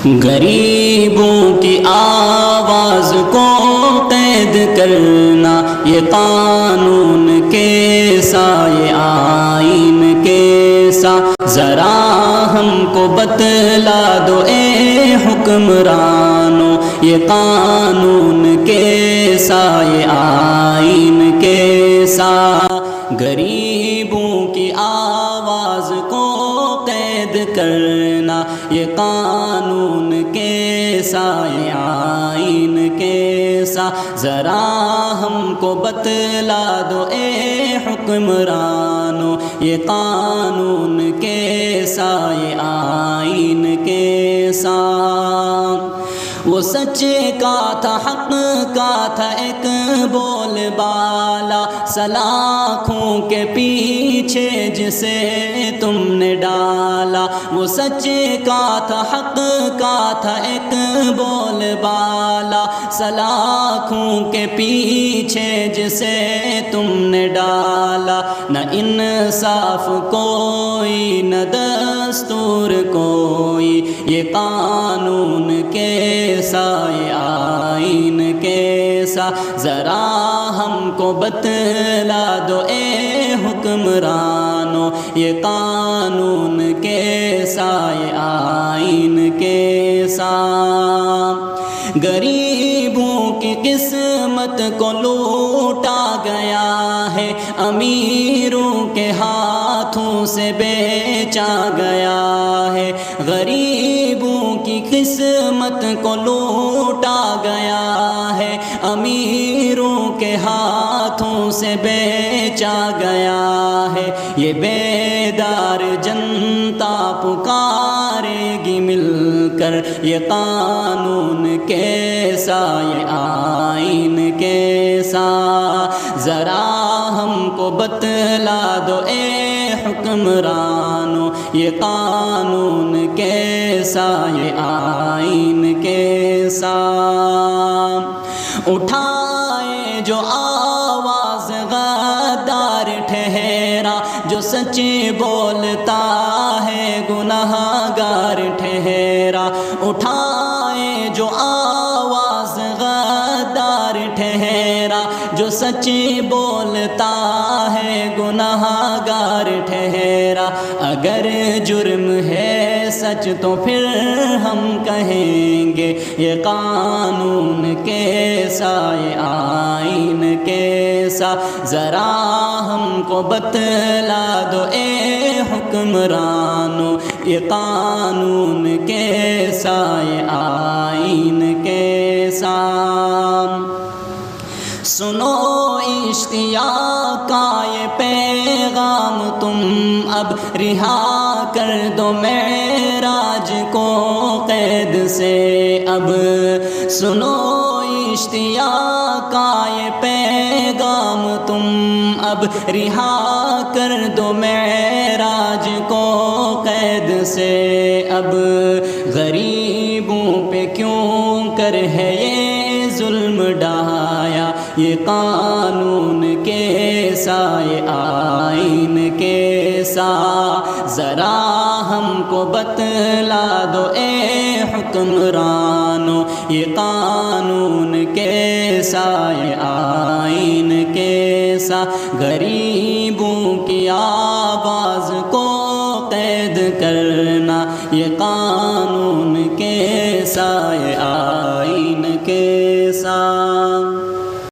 غریبوں کی آواز کو قید کرنا یہ قانون کیسا، یہ آئین کیسا، ذرا ہم کو بتلا دو اے حکمرانو، یہ قانون کیسا، یہ آئین کیسا۔ غریبوں کی آواز کو قید کرنا یہ قانون کیسا، یہ آئین کیسا، ذرا ہم کو بتلا دو اے حکمرانو، یہ قانون کیسا، یہ آئین کیسا۔ وہ سچے کا تھا، حق کا تھا ایک بول بالا، سلاخوں کے پیچھے جسے تم نے ڈالا۔ وہ سچے کا تھا، حق کا تھا ایک بول بالا، سلاخوں کے پیچھے جسے تم نے ڈالا۔ نہ انصاف کوئی، نہ دستور کوئی، یہ قانون کیسا، یہ آئین کیسا، ذرا ہم کو بتلا دو اے حکمرانو، یہ قانون کیسا، یہ آئین کیسا۔ غریبوں کی قسمت کو لوٹا گیا ہے، امیروں کے ہاتھوں سے بیچا گیا ہے۔ غریبوں کی قسمت کو لوٹا گیا ہے، امیروں کے ہاتھوں سے بیچا گیا ہے۔ یہ بیدار جنتا پکارے گی مل کر، یہ قانون کیسا، یہ آئین کیسا، ذرا ہم کو بتلا دو اے حکمرانو، یہ قانون کیسا، یہ آئین کیسا۔ اٹھائے جو آواز غدار ٹھہرا، جو سچ بولتا ہے گناہ گار ٹھہرا۔ اٹھائے جو آواز غدار ٹھہرا، جو سچ بولتا ہے گناہ گار ٹھہرا۔ اگر جرم ہے سچ تو پھر ہم کہیں گے، یہ قانون کیسا، یہ آئین کیسا، ذرا ہم کو بتلا دو اے حکمرانو، یہ قانون کیسا، یہ آئین کیسا۔ سنو اشتیاق کا یہ پیغام تم اب رہا کر دو معراج کو قید سے اب۔ سنو اشتیاق کا یہ پیغام تم اب رہا کر دو معراج کو قید سے اب۔ غریبوں پہ کیوں کر ہے یہ ظلم ڈھایا، یہ قانون کیسا، یہ آئین کیسا، ذرا ہم کو بتلا دو اے حکمرانو، یہ قانون کیسا، یہ آئین کیسا۔ غریبوں کی آواز کو قید کرنا یہ قانون کیسا، یہ آئین کیسا۔